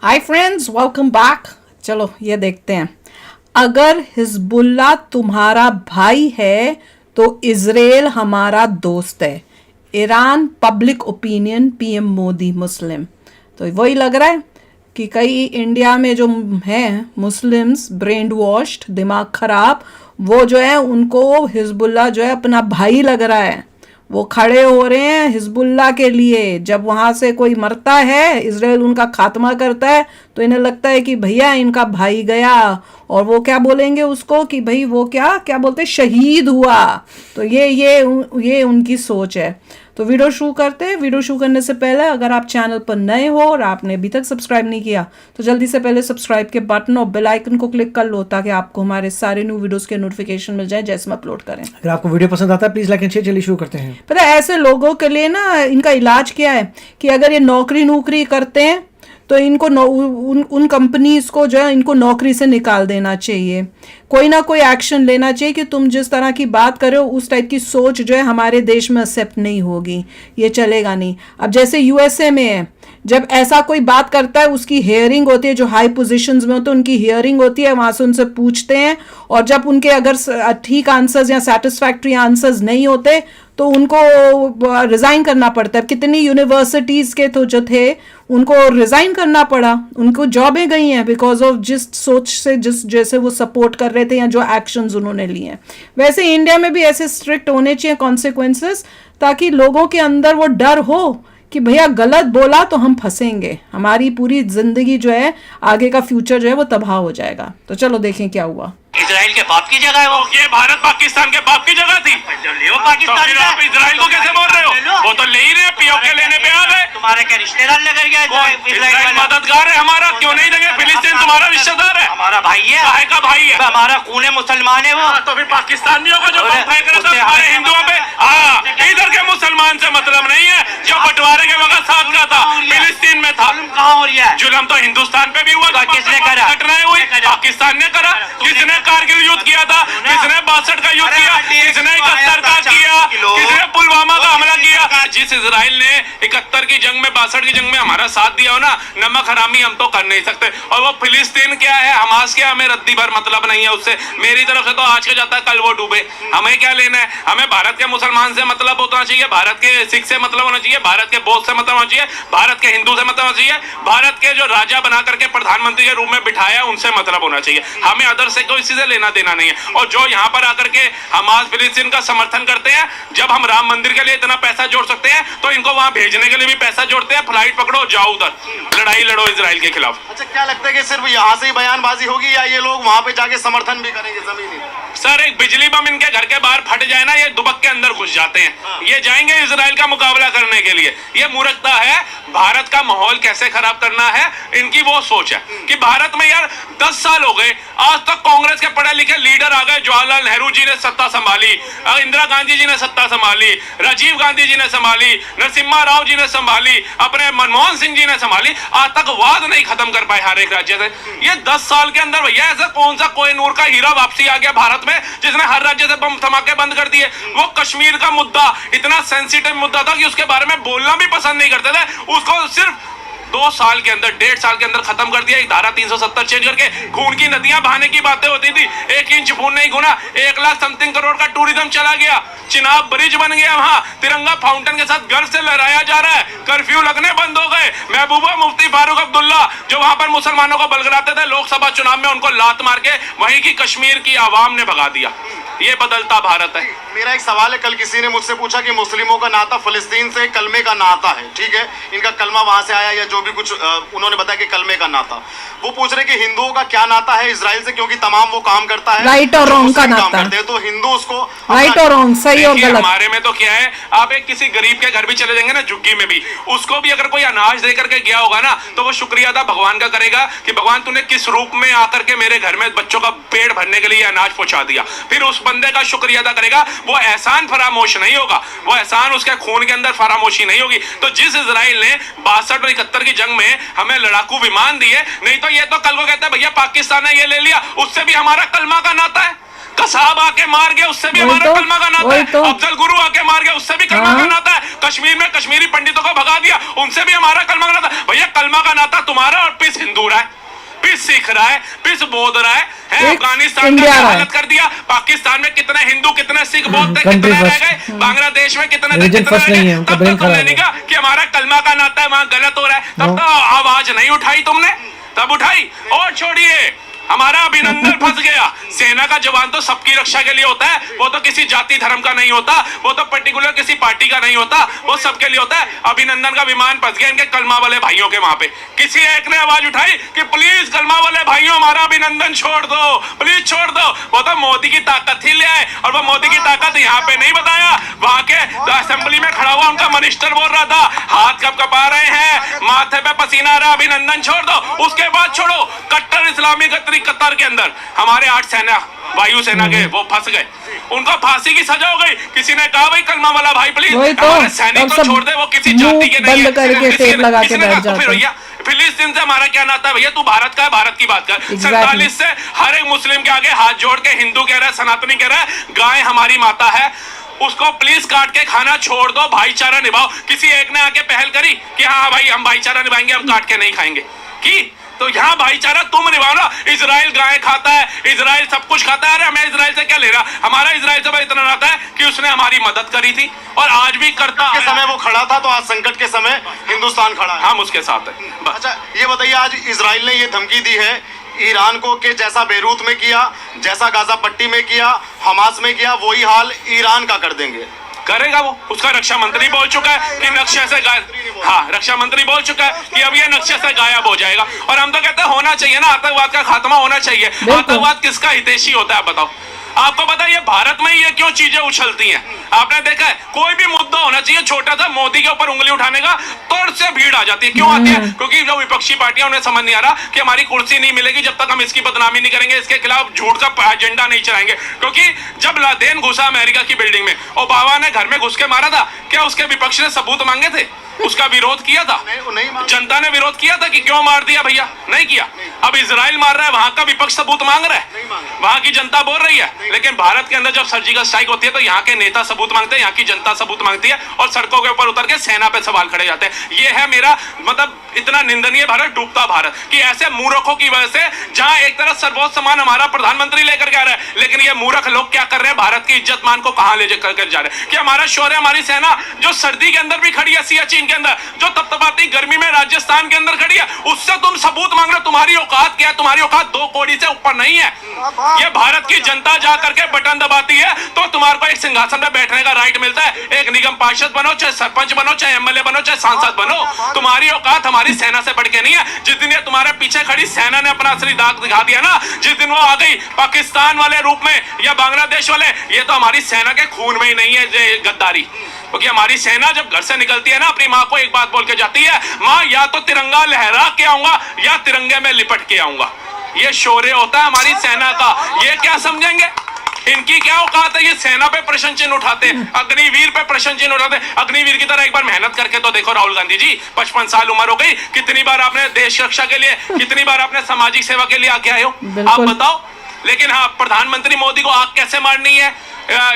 Hi friends, welcome back. चलो ये देखते हैं, अगर हिजबुल्लाह तुम्हारा भाई है तो इजराइल हमारा दोस्त है। Iran public opinion PM Modi Muslim. तो वही लग रहा है कि कई इंडिया में जो हैं मुस्लिम्स ब्रेन वॉश्ड, दिमाग खराब, वो जो है उनको हिजबुल्लाह जो है अपना भाई लग रहा है। वो खड़े हो रहे हैं हिजबुल्लाह के लिए। जब वहां से कोई मरता है, इजराइल उनका खात्मा करता है, तो इन्हें लगता है कि भैया इनका भाई गया, और वो क्या बोलेंगे उसको कि भाई वो क्या क्या बोलते, शहीद हुआ। तो ये उनकी सोच है। तो वीडियो शुरू करते हैं। वीडियो शुरू करने से पहले अगर आप चैनल पर नए हो और आपने अभी तक सब्सक्राइब नहीं किया तो जल्दी से पहले सब्सक्राइब के बटन और बेल आइकन को क्लिक कर लो, ताकि आपको हमारे सारे न्यू वीडियोस के नोटिफिकेशन मिल जाए जैसे हम अपलोड करें। अगर आपको वीडियो पसंद आता है प्लीज लाइक एंड शेयर। चलिए शुरू करते हैं। पता है ऐसे लोगों के लिए ना इनका इलाज क्या है कि अगर ये नौकरी करते हैं तो इनको उन कंपनीज को जो है इनको नौकरी से निकाल देना चाहिए। कोई ना कोई एक्शन लेना चाहिए कि तुम जिस तरह की बात कर रहे हो उस टाइप की सोच जो है हमारे देश में एक्सेप्ट नहीं होगी, ये चलेगा नहीं। अब जैसे यूएसए में है, जब ऐसा कोई बात करता है उसकी हियरिंग होती है, जो हाई पोजीशंस में होते हैं उनकी हियरिंग होती है, वहां से उनसे पूछते हैं, और जब उनके अगर ठीक आंसर्स या सेटिस्फैक्ट्री आंसर्स नहीं होते तो उनको रिजाइन करना पड़ता है। कितनी यूनिवर्सिटीज के तो जो थे उनको रिजाइन करना पड़ा, उनको जॉबें गई हैं बिकॉज ऑफ जिस सोच से जिस जैसे वो सपोर्ट कर रहे थे या जो एक्शंस उन्होंने लिए हैं। वैसे इंडिया में भी ऐसे स्ट्रिक्ट होने चाहिए कॉन्सिक्वेंसेस, ताकि लोगों के अंदर वो डर हो कि भैया गलत बोला तो हम फंसेंगे, हमारी पूरी जिंदगी जो है आगे का फ्यूचर जो है वो तबाह हो जाएगा। तो चलो देखें क्या हुआ। इजराइल के बाप की जगह है वो। ये भारत पाकिस्तान के बाप की जगह थी। लियो पाकिस्तान तो आप इजराइल को कैसे बोल रहे हो? वो तो ले ही रहे, पीओके लेने पे आ गए। तुम्हारे क्या रिश्तेदार लेकर गया? इजराइल मददगार है हमारा, क्यों नहीं देंगे? फिलिस्तीन तुम्हारा रिश्तेदार है, हमारा भाई है। भाई का भाई है, हमारा खून है, मुसलमान है वो। तो फिर पाकिस्तान भी होगा जो फेंक रहा था हमारे हिंदुओं पे। हाँ, इधर के मुसलमान से मतलब नहीं है जो बंटवारे के वक्त साथ का था, फिलिस्तीन में था। कहाँ हो रहा है जुल्म तो हिंदुस्तान पे भी हुआ। किसने करा? घटनाएं हुई, पाकिस्तान ने करा। किसने कारगिल युद्ध किया था? किसने 62 का युद्ध किया? किसने 71 का किया? किसने पुलवामा का हमला किया? जिस इजराइल ने 71 की जंग में 62 की जंग में हमारा साथ दिया हो ना, नमक हरामी हम तो कर नहीं सकते। और वो फिलिस्तीन क्या है, हमास क्या, हमें रद्दी भर मतलब नहीं है उससे। मेरी तरफ से तो आज का जाता है कल वो डूबे, हमें क्या लेना है? हमें भारत के मुसलमान से मतलब होना चाहिए, भारत के सिख से मतलब होना चाहिए, भारत के बौद्ध से मतलब होना चाहिए, भारत के हिंदू से मतलब होना चाहिए, भारत के जो राजा बना करके प्रधानमंत्री के रूप में बिठाया उनसे मतलब होना चाहिए। हमें अदर से कोई चीजें लेना देना नहीं है। और जो यहाँ पर आकर के हमास फिलिस्तीन का समर्थन करते हैं, जब हम राम मंदिर के लिए इतना पैसा जोड़ सकते हैं तो इनको वहां भेजने के लिए भी पैसा जोड़ते हैं। फ्लाइट पकड़ो, जाओ उधर, लड़ाई लड़ो इजराइल के खिलाफ। अच्छा, क्या लगता है कि सिर्फ यहाँ से ही बयानबाजी होगी या ये लोग वहाँ पे जाके समर्थन भी करेंगे जमीनी? सर, एक बिजली बम इनके घर के बाहर फट जाए ना, ये दुबक के अंदर घुस जाते हैं। ये जाएंगे इजराइल का मुकाबला करने के लिए। ये मूर्खता है। भारत का माहौल कैसे खराब करना है, इनकी वो सोच है कि भारत में यार 10 साल हो गए, आज तक कांग्रेस के पढ़े लिखे लीडर आ गए। जवाहरलाल नेहरू जी ने सत्ता संभाली, इंदिरा गांधी जी ने सत्ता संभाली, राजीव गांधी जी ने संभाली, नरसिम्हा राव जी ने संभाली, अपने मनमोहन सिंह जी ने संभाली। आज तक वाद नहीं खत्म कर पाए हर एक राज्य से। ये 10 साल के अंदर भैया ऐसा कौन सा कोहिनूर का हीरा वापसी आ गया भारत में जिसने हर राज्य से बम धमाके बंद कर दिए? वो कश्मीर का मुद्दा इतना सेंसिटिव मुद्दा था कि उसके बारे में बोलना भी पसंद नहीं करते थे। उसको सिर्फ 2 साल के अंदर, 1.5 साल के अंदर खत्म कर दिया। एक धारा 370 चेंज करके खून की नदियां बहाने की बातें होती थी, 1 इंच खून नहीं गुना। 1 लाख समथिंग करोड़ का टूरिज्म चला गया, चिनाब ब्रिज बन गया, वहां तिरंगा फाउंटेन के साथ गर्व से लहराया जा रहा है। कर्फ्यू लगने बंद हो गए। महबूबा मुफ्ती फारूक अब्दुल्ला जो वहां पर मुसलमानों को बलगराते थे, लोकसभा चुनाव में उनको लात मार के वहीं की कश्मीर की आवाम ने भगा दिया। ये बदलता भारत है। मेरा एक सवाल है, कल किसी ने मुझसे पूछा कि मुस्लिमों का नाता फिलिस्तीन से कलमे का नाता है, ठीक है, इनका कलमा वहां से आया या जो भी कुछ उन्होंने बताया कि कलमे का नाता। वो पूछ रहे कि हिंदुओं का क्या नाता है इजराइल से, क्योंकि तमाम वो काम करता है, राइट और रॉन्ग का नाता करते हैं, तो हिंदू उसको राइट और रॉन्ग, सही और गलत। हमारे में तो क्या है, आप एक किसी गरीब के घर भी चले जाएंगे ना, झुग्गी में भी, उसको भी अगर कोई अनाज दे करके गया होगा ना, तो वो शुक्रिया अदा भगवान का करेगा कि भगवान तूने किस रूप में आकर के मेरे घर में बच्चों का पेट भरने के लिए अनाज पहुंचा दिया। फिर उस बंदे का शुक्रिया अदा करेगा। वो एहसान फरामोश नहीं होगा, वो एहसान उसके खून के अंदर फरामोशी नहीं होगी। तो जिस इजराइल ने 62 और 71 की जंग में हमें लड़ाकू विमान दिए, नहीं तो ये तो कल को कहता है भैया पाकिस्तान ने ये ले लिया, उससे भी हमारा कलमा का नाता है। कसाब आके मार गया, उससे भी वही हमारा तो, कलमा का नाता वही है। तो। अफजल गुरु आके मार गया, उससे भी कलमा हाँ। का नाता है। कश्मीर में कश्मीरी पंडितों को भगा दिया, उनसे भी हमारा कलमा का नाता है। भैया कलमा का नाता तुम्हारा और पीस हिंदू रहा है, पीस सिख रहा है, पीस बौद्ध रहा है। एक अफगानिस्तान का इंडिया क्या रहा है। हालत कर दिया, पाकिस्तान में कितने हिंदू कितने सिख बौद्ध थे, country कितने रह first। गए, बांग्लादेश में कितने थे, Religion कितने first रह नहीं है, गए। उनका तब brain तक तुमने खराब है। नहीं कहा कि हमारा कलमा का नाता है, वहां गलत हो रहा है, तब तो आवाज नहीं उठाई तुमने, तब उठाई। और छोड़िए, हमारा अभिनंदन फंस गया। सेना का जवान तो सबकी रक्षा के लिए होता है, वो तो किसी जाति धर्म का नहीं होता, वो तो पर्टिकुलर किसी पार्टी का नहीं होता, वो सबके लिए होता है। अभिनंदन का विमान फंस गया इनके कलमा वाले भाइयों के वहां पे। किसी एक ने आवाज उठाई कि प्लीज कलमा वाले भाइयों हमारा अभिनंदन छोड़ दो, प्लीज छोड़ दो। वो तो मोदी की ताकत ही ले आए, और वो मोदी की ताकत यहाँ पे नहीं बताया, वहां के असेंबली में खड़ा हुआ उनका मिनिस्टर बोल रहा था, हाथ कब कपा रहे हैं, माथे पे पसीना आ रहा, अभिनंदन छोड़ दो। उसके बाद छोड़ो, कट्टर इस्लामी कतर के अंदर हमारे 8 सेना वायुसेना के वो फंस गए, उनको फांसी की सजा हो गई। किसी ने कहा भाई कलमा वाला भाई प्लीज वही तो, हमारे सैनिक और को सब छोड़ दे, वो किसी मुंह जाति के नहीं बंद करके है। टेप लगा के किसी ने बैठ कहा, तो जाते फिर हैं। भैया फिलिस्तीन से हमारा क्या नाता है भैया, तू भारत का है, भारत की बात कर। Exactly। 47 से हर एक मुस्लिम के आगे हाथ जोड़ के हिंदू कह रहा है, सनातनी कह रहा है गाय हमारी माता है, उसको प्लीज काट के खाना छोड़ दो, भाईचारा निभाओ। किसी एक ने आके पहल करी कि हाँ भाई हम भाईचारा निभाएंगे, हम काट के नहीं खाएंगे की? तो यहाँ भाईचारा तुम निभाओ ना। इजराइल गाय खाता है, इजराइल सब कुछ खाता है, अरे हमें इजराइल से क्या ले रहा? हमारा इजराइल से भाई इतना नाता है कि उसने हमारी मदद करी थी और आज भी करता के है। समय वो खड़ा था, तो आज संकट के समय हिंदुस्तान खड़ा है। हम उसके साथ है बस। अच्छा ये बताइए, आज इजराइल ने ये धमकी दी है ईरान को कि जैसा बेरूत में किया, जैसा गाजा पट्टी में किया, हमास में किया, वही हाल ईरान का कर देंगे। करेगा वो, उसका रक्षा मंत्री बोल चुका है कि नक्शे से गायब। हाँ, रक्षा मंत्री बोल चुका है कि अब ये नक्शे से गायब हो जाएगा। और हम तो कहते हैं होना चाहिए ना, आतंकवाद का खात्मा होना चाहिए। आतंकवाद किसका हितैषी होता है बताओ? आपको पता है ये भारत में ये क्यों चीजें उछलती हैं? आपने देखा है कोई भी मुद्दा होना चाहिए छोटा सा, मोदी के ऊपर उंगली उठाने का तोड़ से भीड़ आ जाती है। क्यों आती है? क्योंकि जो विपक्षी पार्टियां उन्हें समझ नहीं आ रहा कि हमारी कुर्सी नहीं मिलेगी जब तक हम इसकी बदनामी नहीं करेंगे, इसके खिलाफ झूठ का एजेंडा नहीं चलाएंगे। क्योंकि जब लादेन घुसा अमेरिका की बिल्डिंग में, ओबामा ने घर में घुस के मारा था, क्या उसके विपक्ष ने सबूत मांगे थे? उसका विरोध किया था? नहीं जनता ने विरोध किया था कि क्यों मार दिया भैया? नहीं किया। अब इजराइल मार रहा है, वहां का विपक्ष सबूत मांग रहा है, वहां की जनता बोल रही है। लेकिन भारत के अंदर जब सर्जिकल स्ट्राइक होती है तो यहाँ के नेता सबूत मांगते हैं, यहाँ की जनता सबूत मांगती है और सड़कों के ऊपर उतर के सेना पे सवाल खड़े जाते हैं। ये है मेरा मतलब इतना निंदनीय भारत, डूबता भारत, कि ऐसे मूर्खों की वजह से, जहां एक तरफ सर्वोच्च सम्मान हमारा प्रधानमंत्री लेकर के आ रहा है, लेकिन ये मूर्ख लोग क्या कर रहे हैं? भारत की इज्जत मान को कहां ले कर जा रहे हैं? कि हमारा शौर्य, हमारी सेना जो सर्दी के अंदर भी खड़ी है, सियाचिन के अंदर, जो तपतपाती गर्मी में राजस्थान के अंदर खड़ी है, उससे तुम सबूत मांग रहे हो? तुम्हारी औकात क्या है? तुम्हारी औकात 2 कौड़ी से ऊपर नहीं है। ये भारत की जनता जा करके बटन दबाती है तो तुम्हारे को एक सिंहासन पे बैठने का राइट मिलता है। एक निगम पार्षद बनो, चाहे सरपंच बनो, चाहे एमएलए बनो, चाहे सांसद बनो, तुम्हारी औकात हमारी सेना से बढ़ के नहीं है। जिस दिन ये तुम्हारे पीछे खड़ी सेना ने अपना असली दाग दिखा दिया ना, जिस दिन वो आ गई पाकिस्तान वाले रूप में या बांग्लादेश वाले, ये तो हमारी सेना के खून में ही नहीं है ये गद्दारी। क्योंकि हमारी सेना जब घर से निकलती है ना, अपनी माँ को एक बात बोल के जाती है, माँ या तो तिरंगा लहरा के आऊंगा या तिरंगे में लिपट के आऊंगा। ये शौर्य होता है हमारी सेना का। ये क्या समझेंगे? इनकी क्या औकात है? ये सेना पे प्रश्न चिन्ह उठाते हैं, अग्निवीर पे प्रश्न चिन्ह उठाते हैं। अग्निवीर की तरह एक बार मेहनत करके तो देखो राहुल गांधी जी, 55 साल उम्र हो गई, कितनी बार आपने देश रक्षा के लिए, कितनी बार आपने सामाजिक सेवा के लिए आगे आए हो? आप बताओ। लेकिन हाँ, प्रधानमंत्री मोदी को आग कैसे मारनी है,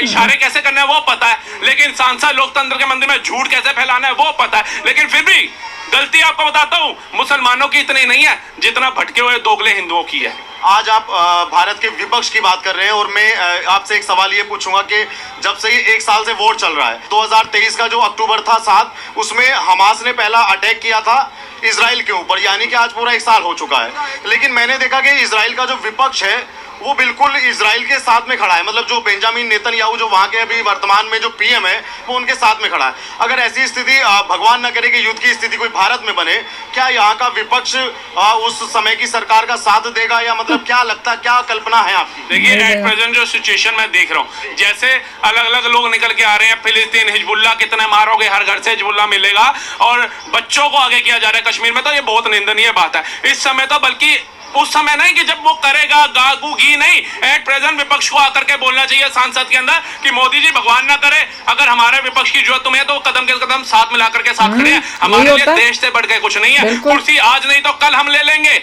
इशारे कैसे करना है वो पता है, लेकिन सांसद लोकतंत्र के मंदिर में झूठ कैसे फैलाना है वो पता है। लेकिन फिर भी गलती आपको बताता हूं, मुसलमानों की इतनी नहीं है जितना भटके हुए दोगले हिंदुओं की है। आज आप भारत के विपक्ष की बात कर रहे हैं और मैं आपसे एक सवाल ये पूछूंगा कि जब से ये 1 साल से वोट चल रहा है, 2023 का जो अक्टूबर था 7, उसमें हमास ने पहला अटैक किया था इजराइल के ऊपर, यानी कि आज पूरा 1 साल हो चुका है। लेकिन मैंने देखा कि इजराइल का जो विपक्ष है वो बिल्कुल इजराइल के साथ में खड़ा है। मतलब जो बेंजामिन नेतन्याहू जो वहाँ के अभी वर्तमान में जो पीएम है वो उनके साथ में खड़ा है। अगर ऐसी स्थिति भगवान न करे कि युद्ध की स्थिति कोई भारत में बने, क्या यहाँ का विपक्ष उस समय की सरकार का साथ देगा, या मतलब क्या लगता है, क्या कल्पना है आपकी? देखिए एट प्रेजेंट जो सिचुएशन मैं देख रहा हूँ, जैसे अलग अलग लोग निकल के आ रहे हैं, फिलिस्तीन हिजबुल्ला, कितने मारोगे, हर घर से हिजबुल्ला मिलेगा, और बच्चों को आगे किया जा रहा है कश्मीर में, तो ये बहुत निंदनीय बात है। इस समय तो बल्कि उस समय नहीं कि जब वो करेगा गागू घी नहीं, एट प्रेजेंट विपक्ष को आकर के बोलना चाहिए सांसद के अंदर कि मोदी जी भगवान ना करे, अगर हमारे विपक्ष की जरूरत तुम्हें तो कदम के कदम साथ मिला करके साथ खड़े हैं। हमारे लिए देश से बढ़ के कुछ नहीं है। कुर्सी आज नहीं तो कल हम ले लेंगे,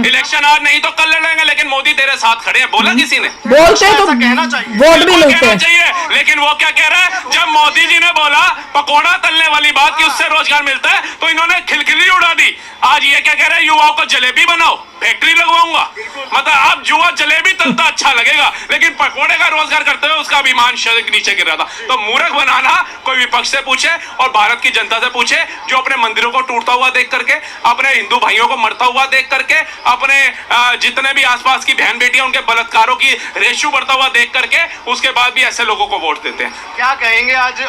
इलेक्शन आज नहीं तो कल ले लेंगे, लेकिन मोदी तेरे साथ खड़े हैं। बोला किसी ने? बोलते तो कहना चाहिए, वोट भी मिलते हैं। चाहिए, लेकिन वो क्या कह रहा है? जब मोदी जी ने बोला पकोड़ा तलने वाली बात कि उससे रोजगार मिलता है, तो इन्होंने खिलखिली उड़ा दी। आज ये क्या कह रहे हैं? युवाओं को जलेबी बनाओ, फैक्ट्री लगवाऊंगा। मतलब अब जुआ जलेबी तलता अच्छा लगेगा, लेकिन पकोड़े का रोजगार करते हुए उसका अभिमान शरीर नीचे गिर रहा था। तो मूर्ख बनाना कोई विपक्ष से पूछे और भारत की जनता से पूछे, जो अपने मंदिरों को टूटता हुआ देख करके, अपने हिंदू भाइयों को मरता हुआ देख करके, अपने जितने भी आसपास की बहन बेटियां उनके बलात्कारों की रेशो बढ़ता हुआ देख करके, उसके बाद भी ऐसे लोगों को वोट देते हैं। क्या कहेंगे आज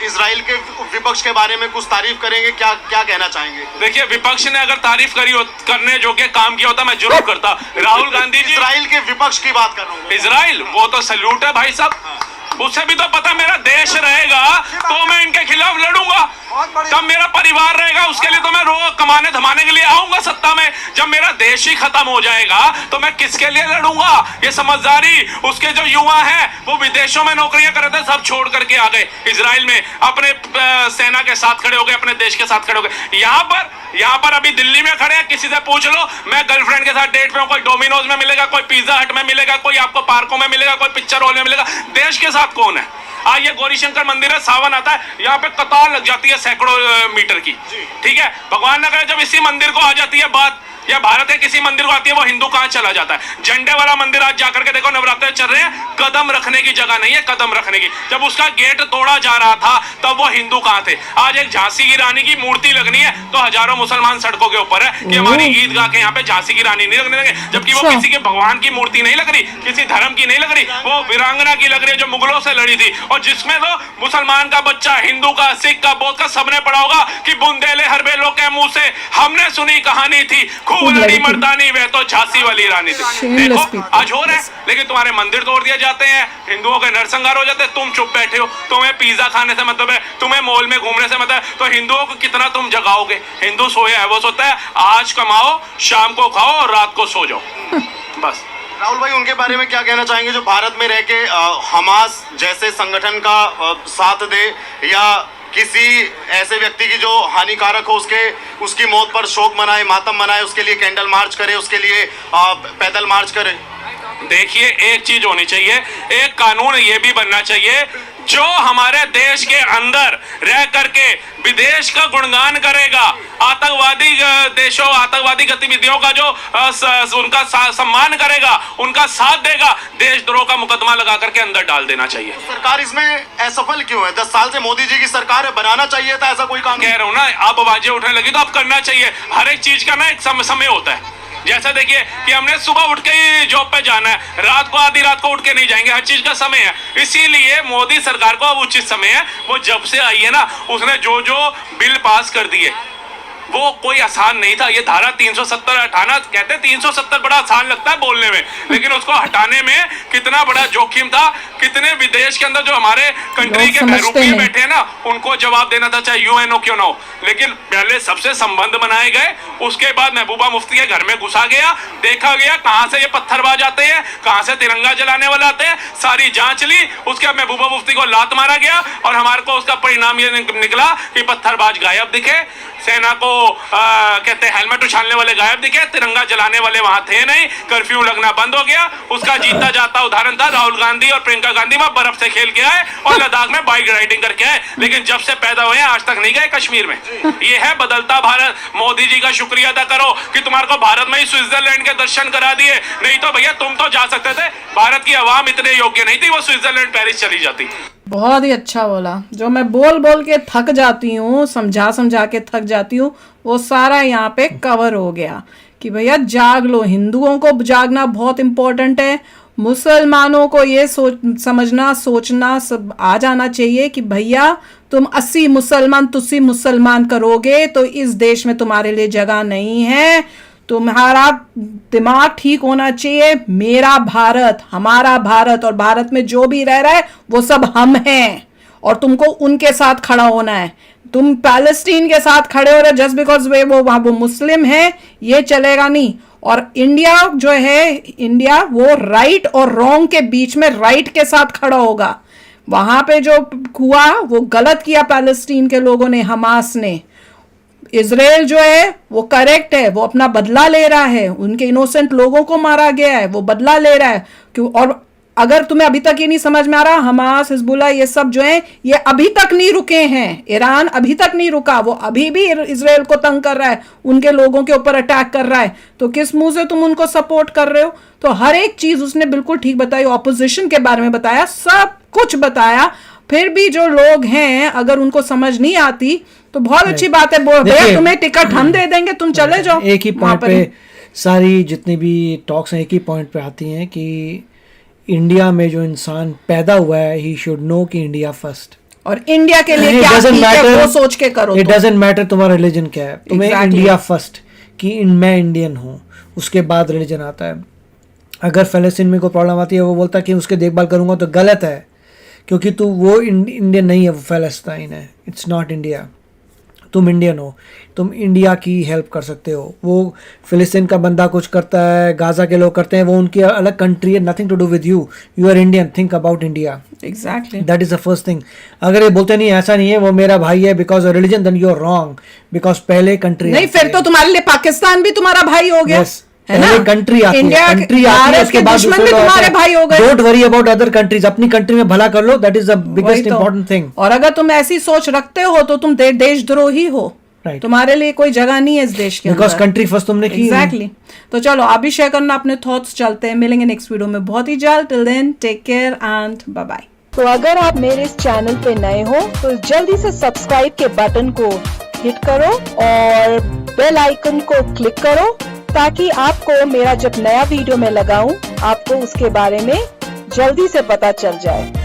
इजराइल के विपक्ष के बारे में? कुछ तारीफ करेंगे? क्या क्या कहना चाहेंगे? देखिए, विपक्ष ने अगर तारीफ करने जो के काम किया होता मैं जरूर करता। राहुल गांधी जी, इजराइल के विपक्ष की बात कर रहा हूँ। इजराइल वो तो सल्यूट है भाई साहब, उसे भी तो पता मेरा देश रहेगा तो मैं इनके खिलाफ लड़ूंगा, तब मेरा परिवार रहेगा, उसके लिए तो मैं कमाने धमाने के लिए आऊंगा सत्ता में। जब मेरा देश ही खत्म हो जाएगा तो मैं किसके लिए लड़ूंगा? ये समझदारी उसके जो युवा हैं वो विदेशों में नौकरियां कर रहे थे, सब छोड़ करके आ गए इजराइल में, अपने सेना के साथ खड़े हो गए, अपने देश के साथ खड़े हो गए। यहाँ पर अभी दिल्ली में खड़े हैं, किसी से पूछ लो, मैं गर्लफ्रेंड के साथ डेट पे हूं, कोई डोमिनोज में मिलेगा, कोई पिज्जा हट में मिलेगा, कोई आपको पार्कों में मिलेगा, कोई पिक्चर हॉल में मिलेगा। देश के साथ कौन है? ये गौरी शंकर मंदिर है, सावन आता है, यहाँ पे कतार लग जाती है सैकड़ों मीटर की, ठीक है। भगवान न करे जब इसी मंदिर को आ जाती है बात, या भारत के किसी मंदिर को आती है, वो हिंदू कहां चला जाता है? झंडे वाला मंदिर आज जाकर के देखो, नवरात्रे चल रहे हैं, कदम रखने की जगह नहीं है, कदम रखने की। जब उसका गेट तोड़ा जा रहा था तब वो हिंदू कहां थे? आज एक झांसी की रानी की मूर्ति लगनी है तो हजारों मुसलमान सड़कों के ऊपर है कि हमारी ईदगाह के यहाँ पे झांसी की रानी नहीं लगने लगे, जबकि वो किसी के भगवान की मूर्ति नहीं लग रही, किसी धर्म की नहीं लग रही, वो वीरांगना की लग रही है जो मुगलों से लड़ी थी, और जिसमें तो मुसलमान का बच्चा, हिंदू का, सिख का, बौद्ध का, सबने पढ़ा होगा कि बुंदेले हरबेलों के मुंह से हमने सुनी कहानी थी, खूब लड़ी मर्दानी, वह तो झांसी वाली रानी थी। देखो आज हो रहा है, लेकिन तुम्हारे मंदिर तोड़ दिए जाते हैं, हिंदुओं के नरसंहार हो जाते हैं, तुम चुप बैठे हो। तुम्हें पिज्जा खाने से मतलब है, तुम्हें मॉल में घूमने से मतलब है, तो हिंदुओं को कितना तुम जगाओगे? हिंदू सोया है, वो सोता है आज कमाओ, शाम को खाओ और रात को सो जाओ, बस। राहुल भाई, उनके बारे में क्या कहना चाहेंगे जो भारत में रह के हमास जैसे संगठन का साथ दे, या किसी ऐसे व्यक्ति की जो हानिकारक हो उसकी मौत पर शोक मनाए, मातम मनाए, उसके लिए कैंडल मार्च करे, उसके लिए पैदल मार्च करे? देखिए, एक चीज होनी चाहिए, एक कानून ये भी बनना चाहिए, जो हमारे देश के अंदर रह करके विदेश का गुणगान करेगा, आतंकवादी देशों, आतंकवादी गतिविधियों का जो उनका सम्मान करेगा, उनका साथ देगा, देशद्रोह का मुकदमा लगा करके अंदर डाल देना चाहिए। सरकार इसमें असफल क्यों है? 10 साल से मोदी जी की सरकार है, बनाना चाहिए था ऐसा कोई काम। कह रहा हूं ना, अब आवाजें उठने लगी तो अब करना चाहिए। हर एक चीज का ना एक समय होता है। जैसे देखिए कि हमने सुबह उठ के ही जॉब पे जाना है, रात को आधी रात को उठ के नहीं जाएंगे, हर चीज का समय है। इसीलिए मोदी सरकार को अब उचित समय है, वो जब से आई है ना, उसने जो जो बिल पास कर दिए वो कोई आसान नहीं था। ये धारा 370 हटाना, कहते हैं 370 बड़ा आसान लगता है बोलने में, लेकिन उसको हटाने में कितना बड़ा जोखिम था, कितने विदेश के अंदर जो हमारे कंट्री के बहरूपी बैठे हैं ना, उनको जवाब देना था, चाहे यूएनओ क्यों ना हो। लेकिन पहले सबसे संबंध बनाए गए, उसके बाद महबूबा मुफ्ती के घर में घुसा गया, देखा गया कहां से ये पत्थरबाज आते हैं, कहां से तिरंगा जलाने वाले आते हैं, सारी जांच ली, उसके बाद महबूबा मुफ्ती को लात मारा गया, और हमारे को उसका परिणाम ये निकला कि पत्थरबाज गायब दिखे, सेना को कहते हैं हेलमेट उछालने वाले गायब दिखे, तिरंगा जलाने वाले वहां थे नहीं, कर्फ्यू लगना बंद हो गया। उसका जीता जाता उदाहरण था राहुल गांधी और प्रियंका गांधी, वहां बर्फ से खेल के आए और लद्दाख में बाइक राइडिंग करके आए, लेकिन जब से पैदा हुए आज तक नहीं गए कश्मीर में। ये है बदलता भारत। मोदी जी का शुक्रिया अदा करो कि तुम्हारे को भारत में ही स्विट्जरलैंड के दर्शन करा दिए, नहीं तो भैया तुम तो जा सकते थे, भारत की आवाम इतने योग्य नहीं थी, वो स्विट्जरलैंड पेरिस चली जाती। बहुत ही अच्छा बोला। जो मैं बोल बोल के थक जाती हूँ, समझा समझा के थक जाती हूँ, वो सारा यहाँ पे कवर हो गया कि भैया जाग लो। हिंदुओं को जागना बहुत इम्पोर्टेंट है, मुसलमानों को ये समझना सोचना सब आ जाना चाहिए कि भैया तुम 80 मुसलमान तुसी मुसलमान करोगे तो इस देश में तुम्हारे लिए जगह नहीं है। तुम्हारा दिमाग ठीक होना चाहिए। मेरा भारत, हमारा भारत, और भारत में जो भी रह रहा है वो सब हम हैं, और तुमको उनके साथ खड़ा होना है। तुम पैलेस्टीन के साथ खड़े हो रहे जस्ट बिकॉज वो मुस्लिम है, ये चलेगा नहीं। और इंडिया जो है, इंडिया वो राइट और रॉन्ग के बीच में राइट के साथ खड़ा होगा। वहां पे जो हुआ वो गलत किया पैलेस्टीन के लोगों ने, हमास ने। इजराइल जो है वो करेक्ट है, वो अपना बदला ले रहा है, उनके इनोसेंट लोगों को मारा गया है, वो बदला ले रहा है। क्यों? और अगर तुम्हें अभी तक ये नहीं समझ में आ रहा, हमास, हिजबुल्लाह, ये सब जो है ये अभी तक नहीं रुके हैं। ईरान अभी तक नहीं रुका, वो अभी भी इजराइल को तंग कर रहा है, उनके लोगों के ऊपर अटैक कर रहा है। तो किस मुंह से तुम उनको सपोर्ट कर रहे हो? तो हर एक चीज उसने बिल्कुल ठीक बताई, ऑपोजिशन के बारे में बताया, सब कुछ बताया। फिर भी जो लोग हैं अगर उनको समझ नहीं आती तो बहुत अच्छी बात है, भैया तुम्हें टिकट हम दे देंगे, तुम चले जाओ। एक ही पॉइंट पे सारी जितनी भी टॉक्स हैं एक ही पॉइंट पे आती हैं कि इंडिया में जो इंसान पैदा हुआ है ही शुड नो कि इंडिया फर्स्ट, और इंडिया के लिए क्या ठीक है वो सोच के करो। इट डजंट मैटर तुम्हारा रिलीजन क्या है, तुम्हें इंडिया फर्स्ट कि मैं इंडियन हूँ, उसके बाद रिलीजन आता है। अगर फलस्तीन में कोई प्रॉब्लम आती है वो बोलता है कि उसके देखभाल करूंगा, तो गलत है, क्योंकि तू वो इंडियन नहीं है, वो फलस्तीन है, इट्स नॉट इंडिया। तुम इंडियन हो, तुम इंडिया की हेल्प कर सकते हो। वो फिलिस्तीन का बंदा कुछ करता है, गाजा के लोग करते हैं, वो उनकी अलग कंट्री है, nothing to do with you, you are Indian, think about India. Exactly, that is the first thing. अगर ये बोलते नहीं ऐसा नहीं है, वो मेरा भाई है because of religion, then you are wrong, because पहले कंट्री नहीं, फिर तो तुम्हारे लिए पाकिस्तान भी तुम्हारा भाई हो गया। yes. कंट्री आती है, उसके बाद दुश्मन भी तुम्हारे भाई हो गए। Don't worry about other countries, अपनी कंट्री में भला कर लो, that is the biggest important thing. और अगर तुम ऐसी सोच रखते हो तो तुम देशद्रोही हो, Right. तुम्हारे लिए कोई जगह नहीं है इस देश के अंदर, बिकॉज कंट्री फर्स्ट तुमने की। एग्जैक्टली। तो चलो आप भी शेयर करना अपने थॉट्स, चलते हैं, मिलेंगे नेक्स्ट वीडियो में बहुत ही जल्द। Till then take care and bye bye. तो अगर आप मेरे इस चैनल पे नए हो तो जल्दी से सब्सक्राइब के बटन को हिट करो और बेल आइकन को क्लिक करो, ताकि आपको मेरा जब नया वीडियो मैं लगाऊं आपको उसके बारे में जल्दी से पता चल जाए।